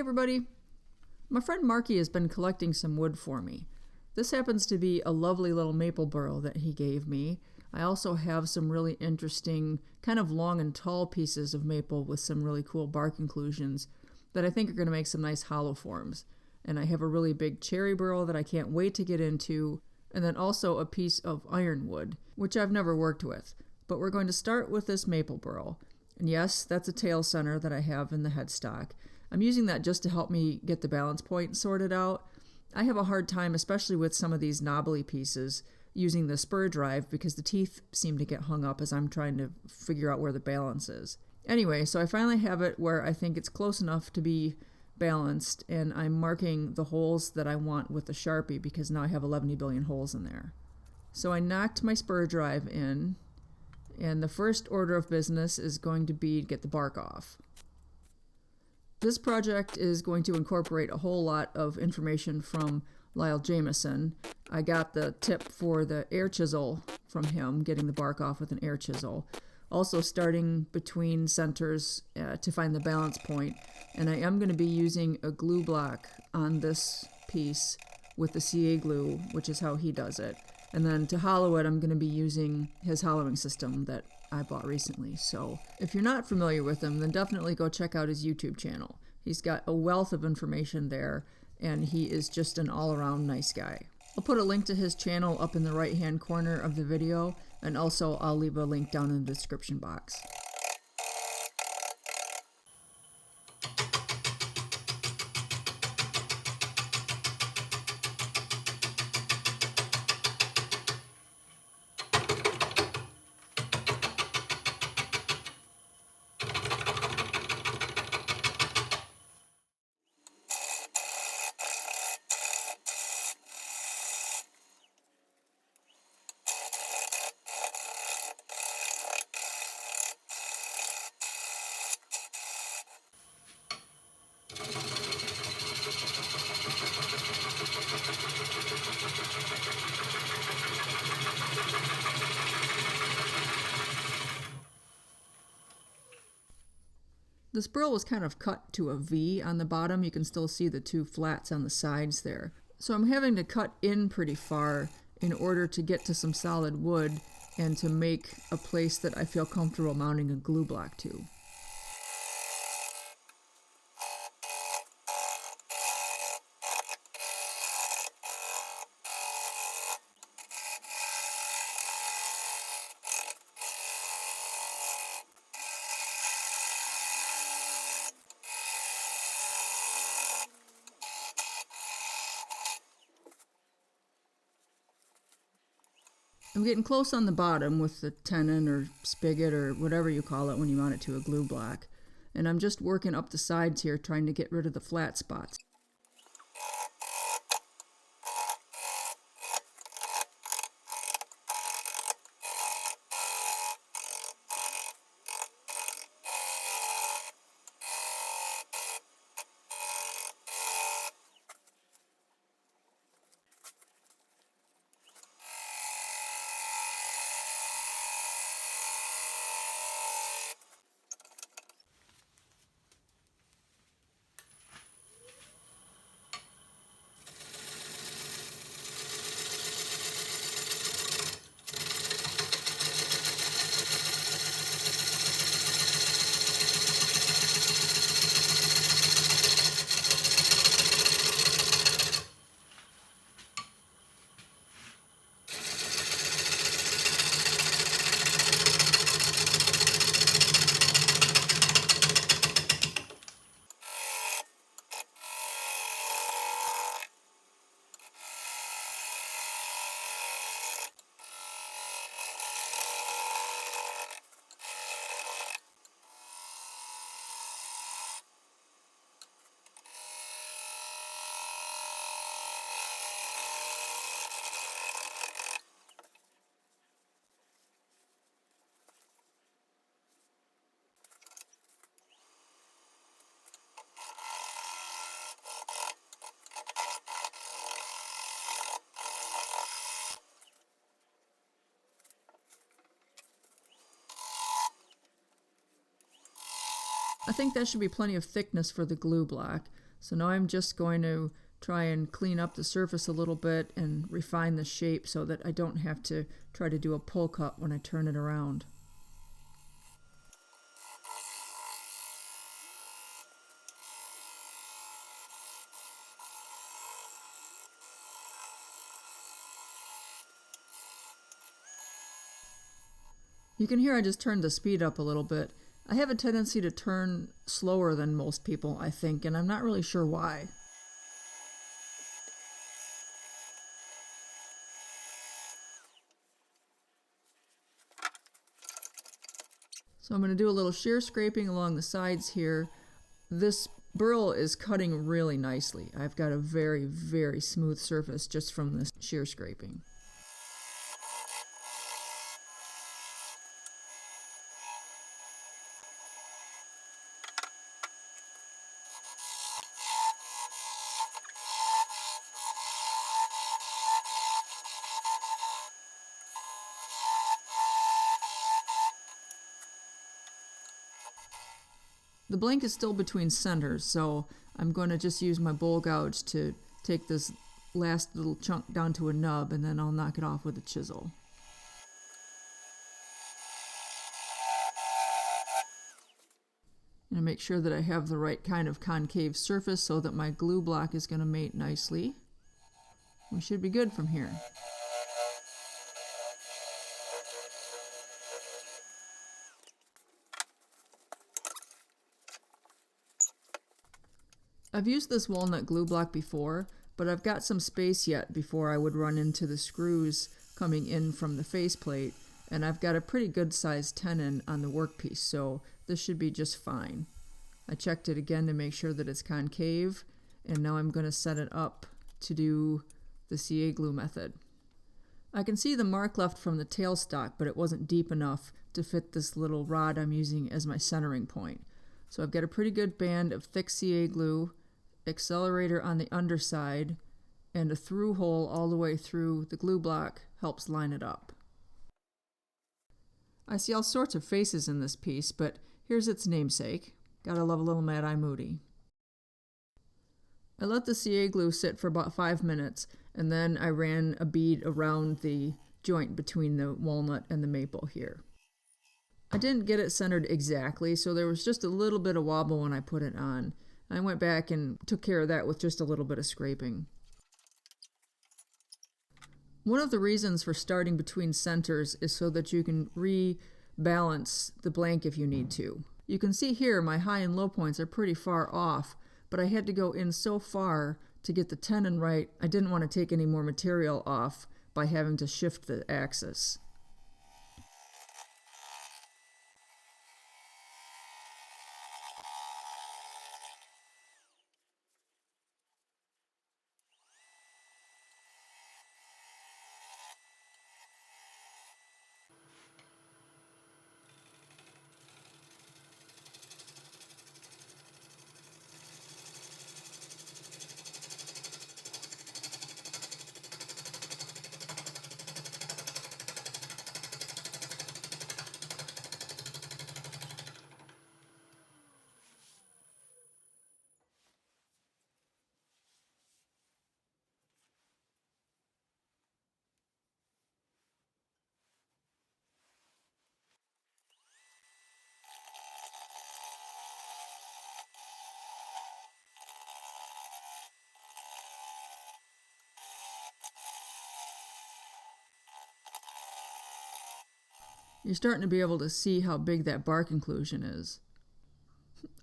everybody! My friend Marky has been collecting some wood for me. This happens to be a lovely little maple burl that he gave me. I also have some really interesting, kind of long and tall pieces of maple with some really cool bark inclusions that I think are going to make some nice hollow forms. And I have a really big cherry burl that I can't wait to get into, and then also a piece of ironwood, which I've never worked with. But we're going to start with this maple burl. And yes, that's a tail center that I have in the headstock. I'm using that just to help me get the balance point sorted out. I have a hard time, especially with some of these knobbly pieces, using the spur drive because the teeth seem to get hung up as I'm trying to figure out where the balance is. Anyway, so I finally have it where I think it's close enough to be balanced, and I'm marking the holes that I want with the Sharpie because now I have 11 billion holes in there. So I knocked my spur drive in, and the first order of business is going to be to get the bark off. This project is going to incorporate a whole lot of information from Lyle Jamieson. I got the tip for the air chisel from him, getting the bark off with an air chisel. Also starting between centers to find the balance point. And I am going to be using a glue block on this piece with the CA glue, which is how he does it. And then to hollow it, I'm going to be using his hollowing system that I bought recently. So if you're not familiar with him, then definitely go check out his YouTube channel. He's got a wealth of information there, and he is just an all-around nice guy. I'll put a link to his channel up in the right-hand corner of the video, and also I'll leave a link down in the description box. This burl was kind of cut to a V on the bottom. You can still see the two flats on the sides there. So I'm having to cut in pretty far in order to get to some solid wood and to make a place that I feel comfortable mounting a glue block to. I'm getting close on the bottom with the tenon or spigot or whatever you call it when you mount it to a glue block. And I'm just working up the sides here trying to get rid of the flat spots. I think that should be plenty of thickness for the glue block. So now I'm just going to try and clean up the surface a little bit and refine the shape so that I don't have to try to do a pull cut when I turn it around. You can hear I just turned the speed up a little bit. I have a tendency to turn slower than most people, I think, and I'm not really sure why. So I'm going to do a little shear scraping along the sides here. This burl is cutting really nicely. I've got a very, very smooth surface just from this shear scraping. The blank is still between centers, so I'm going to just use my bowl gouge to take this last little chunk down to a nub, and then I'll knock it off with a chisel. And make sure that I have the right kind of concave surface so that my glue block is going to mate nicely. We should be good from here. I've used this walnut glue block before, but I've got some space yet before I would run into the screws coming in from the faceplate, and I've got a pretty good sized tenon on the workpiece, so this should be just fine. I checked it again to make sure that it's concave, and now I'm going to set it up to do the CA glue method. I can see the mark left from the tailstock, but it wasn't deep enough to fit this little rod I'm using as my centering point. So I've got a pretty good band of thick CA glue, accelerator on the underside, and a through hole all the way through the glue block helps line it up. I see all sorts of faces in this piece, but here's its namesake. Gotta love a little Mad Eye Moody. I let the CA glue sit for about 5 minutes, and then I ran a bead around the joint between the walnut and the maple here. I didn't get it centered exactly, so there was just a little bit of wobble when I put it on. I went back and took care of that with just a little bit of scraping. One of the reasons for starting between centers is so that you can rebalance the blank if you need to. You can see here my high and low points are pretty far off, but I had to go in so far to get the tenon right, I didn't want to take any more material off by having to shift the axis. You're starting to be able to see how big that bark inclusion is.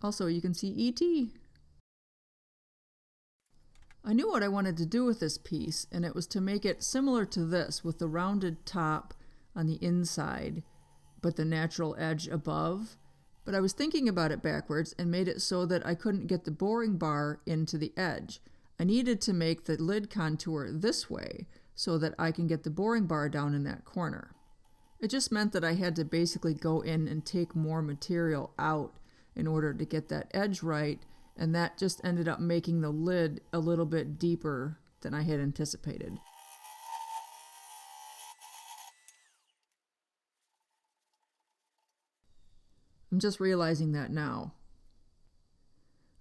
Also, you can see E.T. I knew what I wanted to do with this piece, and it was to make it similar to this with the rounded top on the inside, but the natural edge above. But I was thinking about it backwards and made it so that I couldn't get the boring bar into the edge. I needed to make the lid contour this way so that I can get the boring bar down in that corner. It just meant that I had to basically go in and take more material out in order to get that edge right, and that just ended up making the lid a little bit deeper than I had anticipated. I'm just realizing that now.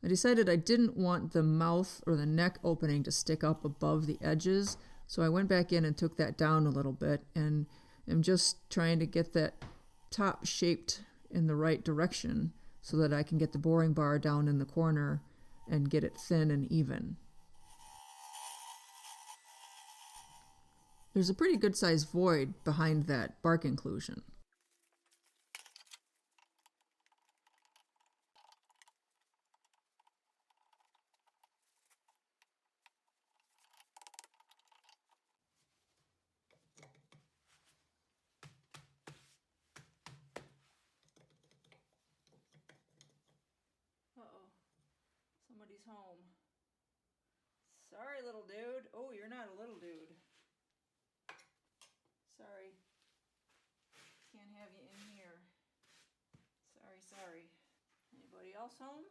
I decided I didn't want the mouth or the neck opening to stick up above the edges, so I went back in and took that down a little bit, and am just trying to get that top shaped in the right direction so that I can get the boring bar down in the corner and get it thin and even. There's a pretty good sized void behind that bark inclusion. Uh-oh, somebody's home. Sorry, little dude. Oh, you're not a little dude. Sorry. Can't have you in here. Sorry. Anybody else home?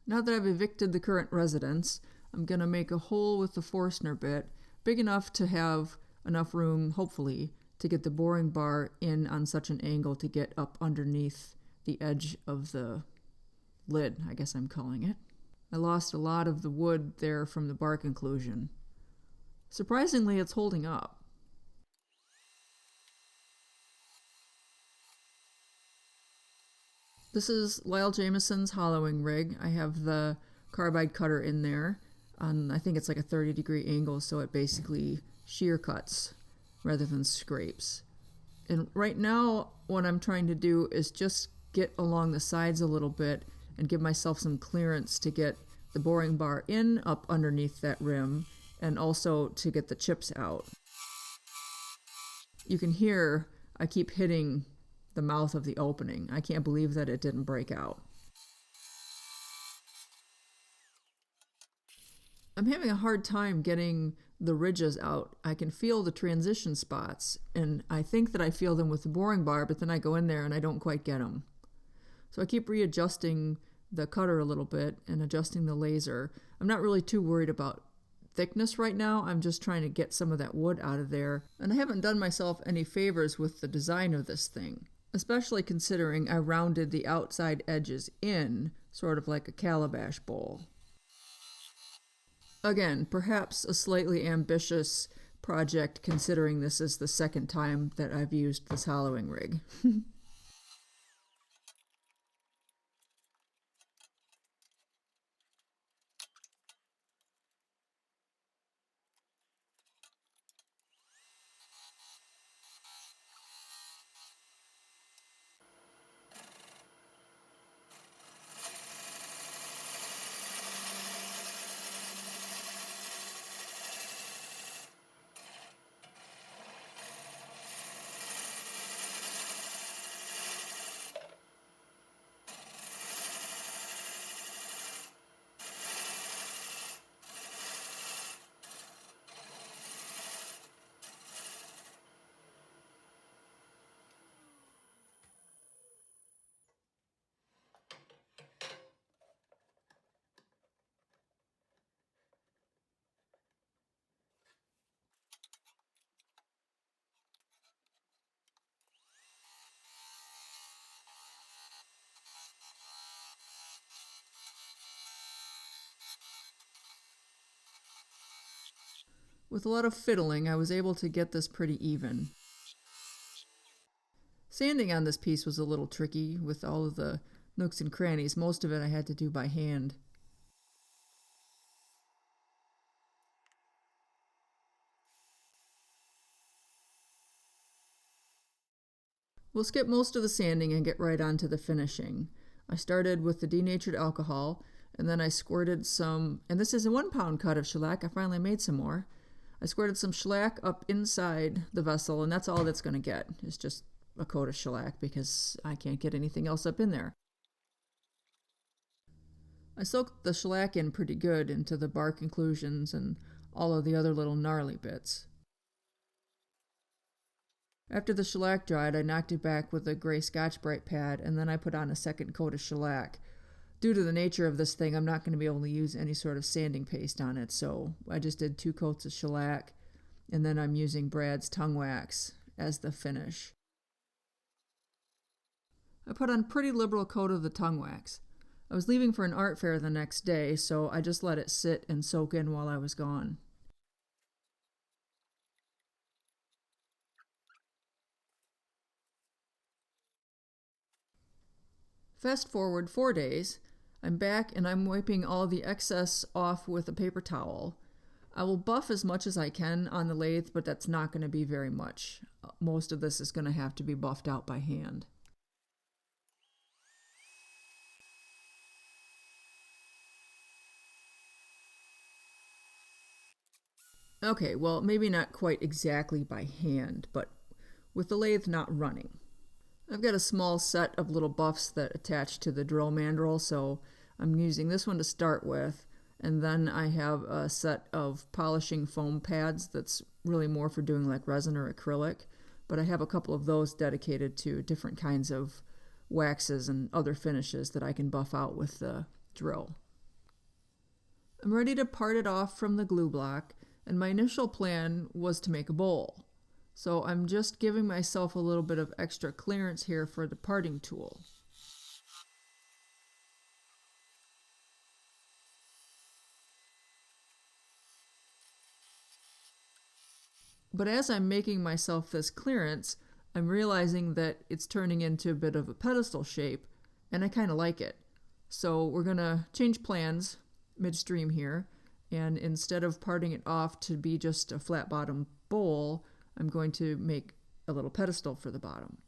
Now that I've evicted the current residents, I'm going to make a hole with the Forstner bit, big enough to have enough room, hopefully, to get the boring bar in on such an angle to get up underneath the edge of the lid, I guess I'm calling it. I lost a lot of the wood there from the bark inclusion. Surprisingly, it's holding up. This is Lyle Jamieson's hollowing rig. I have the carbide cutter in there on, I think it's like a 30-degree angle, so it basically shear cuts rather than scrapes. And right now, what I'm trying to do is just get along the sides a little bit and give myself some clearance to get the boring bar in up underneath that rim, and also to get the chips out. You can hear I keep hitting the mouth of the opening. I can't believe that it didn't break out. I'm having a hard time getting the ridges out. I can feel the transition spots, and I think that I feel them with the boring bar, but then I go in there and I don't quite get them. So I keep readjusting the cutter a little bit and adjusting the laser. I'm not really too worried about thickness right now. I'm just trying to get some of that wood out of there. And I haven't done myself any favors with the design of this thing, especially considering I rounded the outside edges in, sort of like a calabash bowl. Again, perhaps a slightly ambitious project considering this is the second time that I've used this hollowing rig. With a lot of fiddling, I was able to get this pretty even. Sanding on this piece was a little tricky with all of the nooks and crannies. Most of it I had to do by hand. We'll skip most of the sanding and get right on to the finishing. I started with the denatured alcohol, and then I squirted some, and this is a 1-pound cut of shellac. I finally made some more. I squirted some shellac up inside the vessel, and that's all that's going to get. It's just a coat of shellac because I can't get anything else up in there. I soaked the shellac in pretty good into the bark inclusions and all of the other little gnarly bits. After the shellac dried, I knocked it back with a gray Scotch-Brite pad, and then I put on a second coat of shellac. due to the nature of this thing, I'm not going to be able to use any sort of sanding paste on it, so I just did 2 coats of shellac, and then I'm using Brad's tongue wax as the finish. I put on a pretty liberal coat of the tongue wax. I was leaving for an art fair the next day, so I just let it sit and soak in while I was gone. Fast forward 4 days, I'm back and I'm wiping all the excess off with a paper towel. I will buff as much as I can on the lathe, but that's not going to be very much. Most of this is going to have to be buffed out by hand. Okay, well, maybe not quite exactly by hand, but with the lathe not running. I've got a small set of little buffs that attach to the drill mandrel, so I'm using this one to start with, and then I have a set of polishing foam pads that's really more for doing like resin or acrylic, but I have a couple of those dedicated to different kinds of waxes and other finishes that I can buff out with the drill. I'm ready to part it off from the glue block, and my initial plan was to make a bowl. So I'm just giving myself a little bit of extra clearance here for the parting tool. But as I'm making myself this clearance, I'm realizing that it's turning into a bit of a pedestal shape, and I kind of like it. So we're going to change plans midstream here, and instead of parting it off to be just a flat bottom bowl, I'm going to make a little pedestal for the bottom.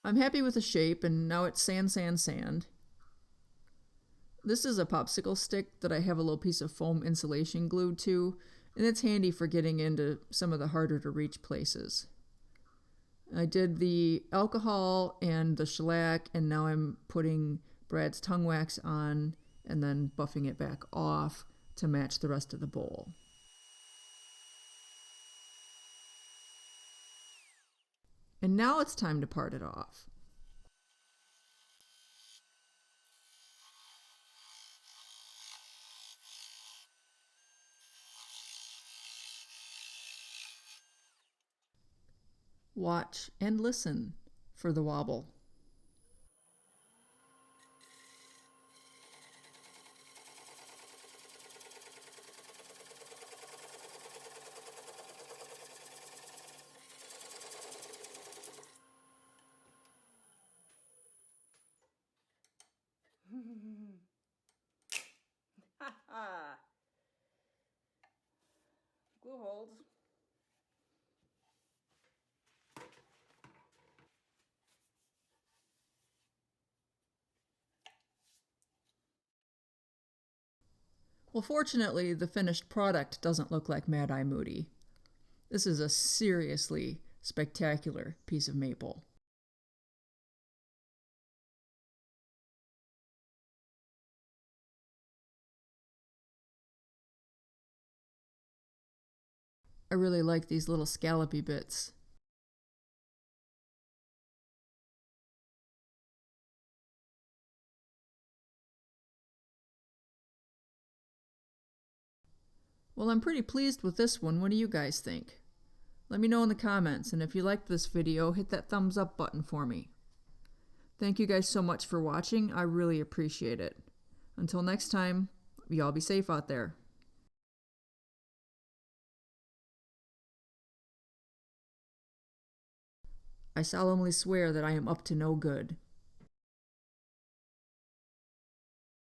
I'm happy with the shape, and now it's sand, sand, sand. This is a popsicle stick that I have a little piece of foam insulation glued to, and it's handy for getting into some of the harder to reach places. I did the alcohol and the shellac, and now I'm putting Brad's tongue wax on and then buffing it back off to match the rest of the bowl. And now it's time to part it off. Watch and listen for the wobble. Glue holds. Well, fortunately, the finished product doesn't look like Mad Eye Moody. This is a seriously spectacular piece of maple. I really like these little scallopy bits. Well, I'm pretty pleased with this one. What do you guys think? Let me know in the comments, and if you liked this video, hit that thumbs up button for me. Thank you guys so much for watching. I really appreciate it. Until next time, y'all be safe out there. I solemnly swear that I am up to no good.